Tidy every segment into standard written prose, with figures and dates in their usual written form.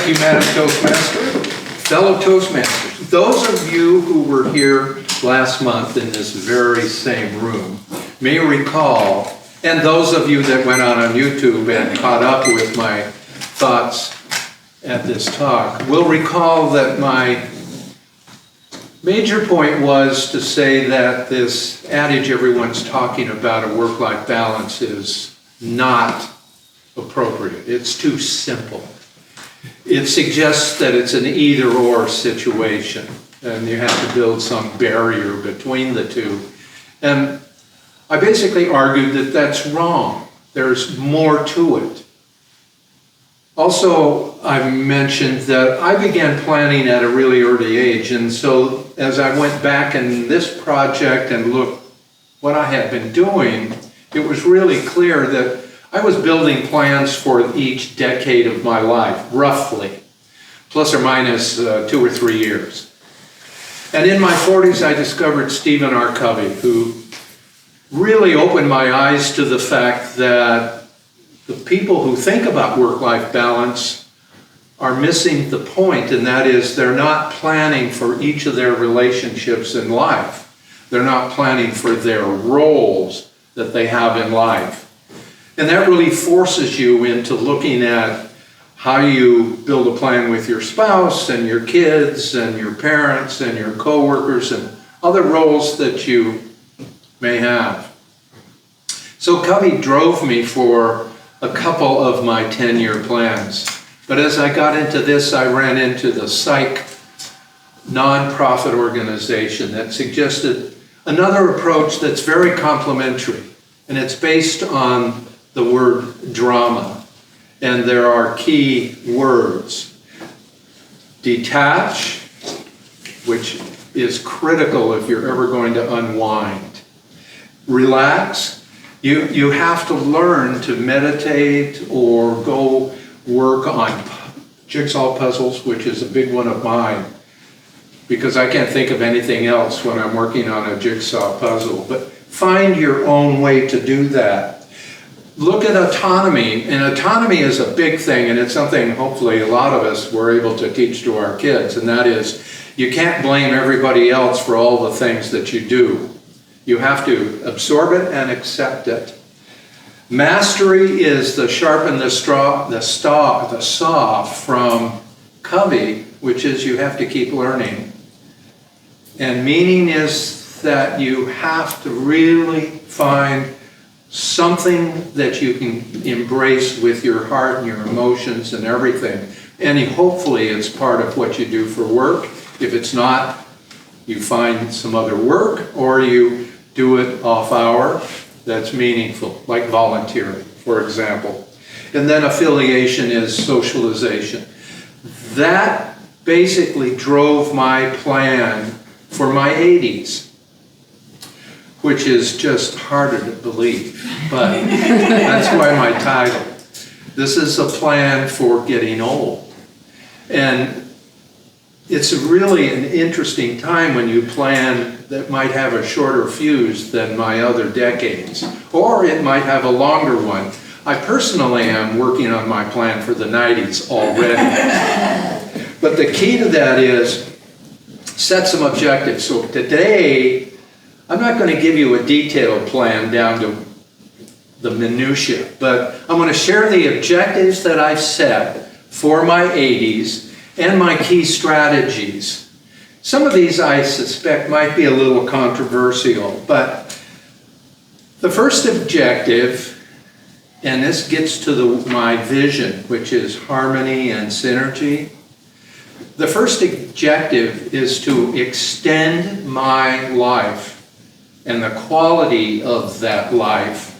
Thank you, Madam Toastmaster. Fellow Toastmasters, those of you who were here last month in this very same room may recall, and those of you that went on YouTube and caught up with my thoughts at this talk will recall that my major point was to say that this adage everyone's talking about, a work-life balance, is not appropriate. It's too simple. It suggests that it's an either-or situation, and you have to build some barrier between the two. And I basically argued that that's wrong. There's more to it. Also, I mentioned that I began planning at a really early age, and so as I went back in this project and looked what I had been doing, it was really clear that I was building plans for each decade of my life, roughly, plus or minus 2 or 3 years. And in my 40s, I discovered Stephen R. Covey, who really opened my eyes to the fact that the people who think about work-life balance are missing the point, and that is they're not planning for each of their relationships in life. They're not planning for their roles that they have in life. And that really forces you into looking at how you build a plan with your spouse and your kids and your parents and your coworkers and other roles that you may have. So Covey drove me for a couple of my 10-year plans. But as I got into this, I ran into the psych nonprofit organization that suggested another approach that's very complementary, and it's based on the word drama. And there are key words. Detach, which is critical if you're ever going to unwind. Relax. You have to learn to meditate or go work on jigsaw puzzles, which is a big one of mine, because I can't think of anything else when I'm working on a jigsaw puzzle. But find your own way to do that. Look at autonomy, and autonomy is a big thing, and it's something hopefully a lot of us were able to teach to our kids, and that is you can't blame everybody else for all the things that you do. You have to absorb it and accept it. Mastery is the sharpen the saw from Covey, which is you have to keep learning. And meaning is that you have to really find something that you can embrace with your heart and your emotions and everything. And hopefully it's part of what you do for work. If it's not, you find some other work, or you do it off hour that's meaningful, like volunteering, for example. And then affiliation is socialization. That basically drove my plan for my 80s. Which is just harder to believe, but that's why my title. This is a plan for getting old. And it's really an interesting time when you plan that might have a shorter fuse than my other decades, or it might have a longer one. I personally am working on my plan for the 90s already. But the key to that is set some objectives. So today, I'm not going to give you a detailed plan down to the minutiae, but I'm going to share the objectives that I've set for my 80s and my key strategies. Some of these I suspect might be a little controversial, but the first objective, and this gets to my vision, which is harmony and synergy. The first objective is to extend my life and the quality of that life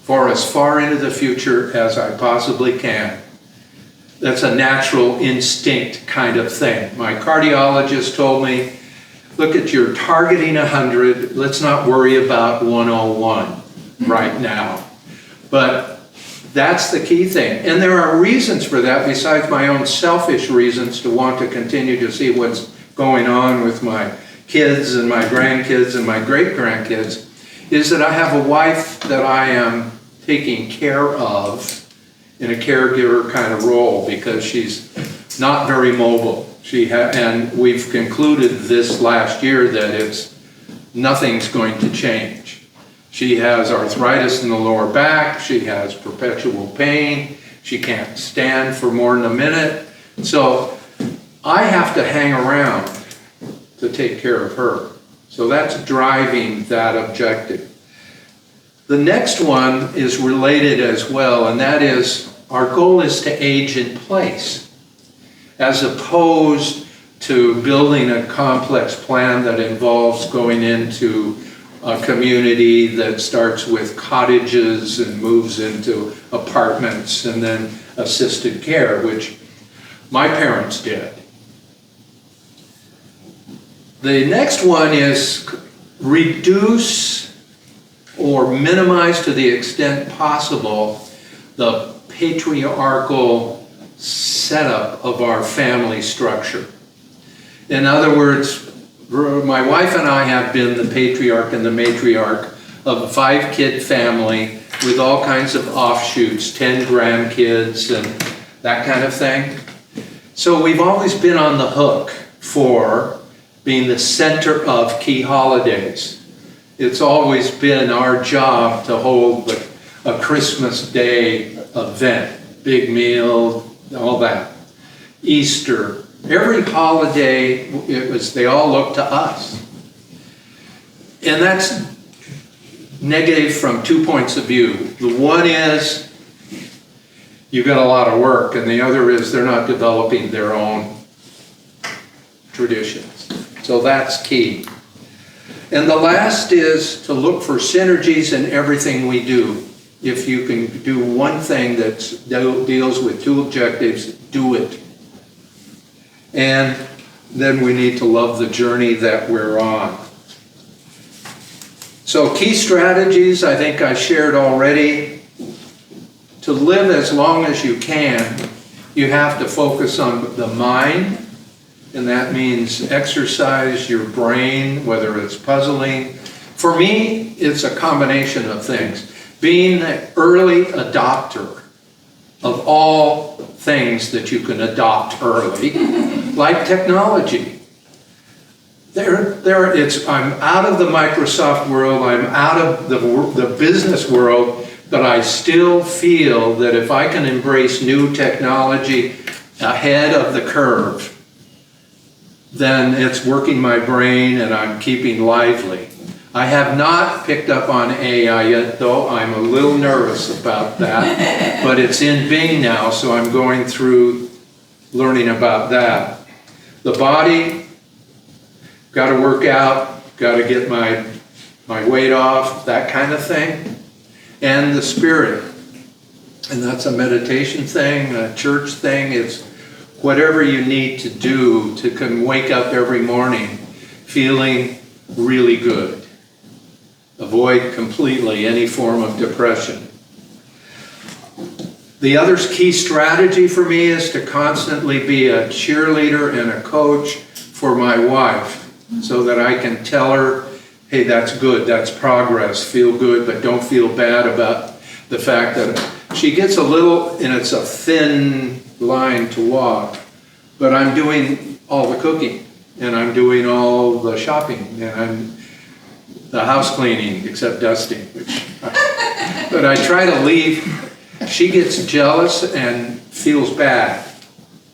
for as far into the future as I possibly can. That's a natural instinct kind of thing. My cardiologist told me, look, at you're targeting 100, let's not worry about 101 right now. But that's the key thing. And there are reasons for that besides my own selfish reasons to want to continue to see what's going on with my kids and my grandkids and my great-grandkids, is that I have a wife that I am taking care of in a caregiver kind of role, because she's not very mobile. And we've concluded this last year that nothing's going to change. She has arthritis in the lower back, she has perpetual pain, she can't stand for more than a minute. So I have to hang around to take care of her. So that's driving that objective. The next one is related as well, and that is our goal is to age in place, as opposed to building a complex plan that involves going into a community that starts with cottages and moves into apartments and then assisted care, which my parents did. The next one is reduce or minimize to the extent possible the patriarchal setup of our family structure. In other words, my wife and I have been the patriarch and the matriarch of a 5-kid family with all kinds of offshoots, 10 grandkids and that kind of thing. So we've always been on the hook for being the center of key holidays. It's always been our job to hold a Christmas Day event, big meal, all that. Easter, every holiday, they all look to us. And that's negative from 2 points of view. The one is you've got a lot of work, and the other is they're not developing their own traditions. So that's key. And the last is to look for synergies in everything we do. If you can do one thing that deals with 2 objectives, do it. And then we need to love the journey that we're on. So key strategies, I think I shared already. To live as long as you can, you have to focus on the mind, and that means exercise your brain, whether it's puzzling. For me, it's a combination of things. Being an early adopter of all things that you can adopt early, like technology. I'm out of the Microsoft world, I'm out of the business world, but I still feel that if I can embrace new technology ahead of the curve, then it's working my brain and I'm keeping lively. I have not picked up on AI yet, though I'm a little nervous about that, but it's in Bing now, so I'm going through learning about that. The body, got to work out, got to get my weight off, that kind of thing. And the spirit, and that's a meditation thing, a church thing, it's whatever you need to do to can wake up every morning feeling really good. Avoid completely any form of depression. The other key strategy for me is to constantly be a cheerleader and a coach for my wife so that I can tell her, hey, that's good, that's progress, feel good, but don't feel bad about the fact that she gets a little, and it's a thin line to walk, but I'm doing all the cooking, and I'm doing all the shopping, and I'm the house cleaning, except dusting, but I try to leave. She gets jealous and feels bad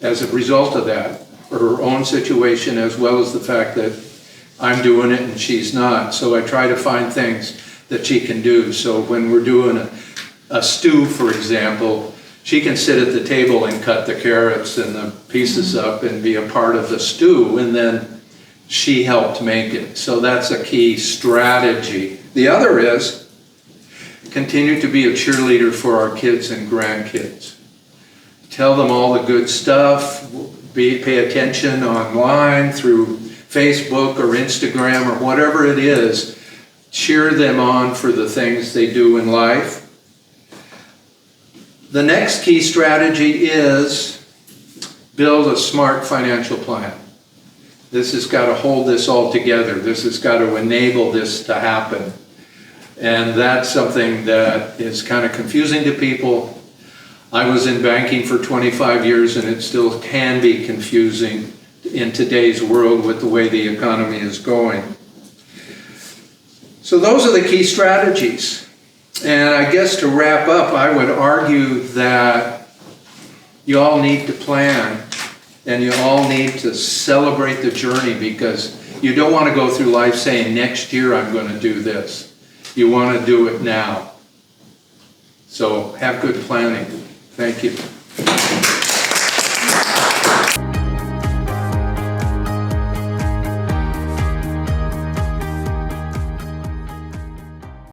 as a result of that, for her own situation as well as the fact that I'm doing it and she's not. So I try to find things that she can do. So when we're doing a stew, for example, she can sit at the table and cut the carrots and the pieces up and be a part of the stew, and then she helped make it. So that's a key strategy. The other is continue to be a cheerleader for our kids and grandkids. Tell them all the good stuff, pay attention online through Facebook or Instagram or whatever it is. Cheer them on for the things they do in life. The next key strategy is build a smart financial plan. This has got to hold this all together. This has got to enable this to happen. And that's something that is kind of confusing to people. I was in banking for 25 years and it still can be confusing in today's world with the way the economy is going. So those are the key strategies. And I guess to wrap up, I would argue that you all need to plan and you all need to celebrate the journey, because you don't want to go through life saying, next year I'm going to do this. You want to do it now. So have good planning. Thank you.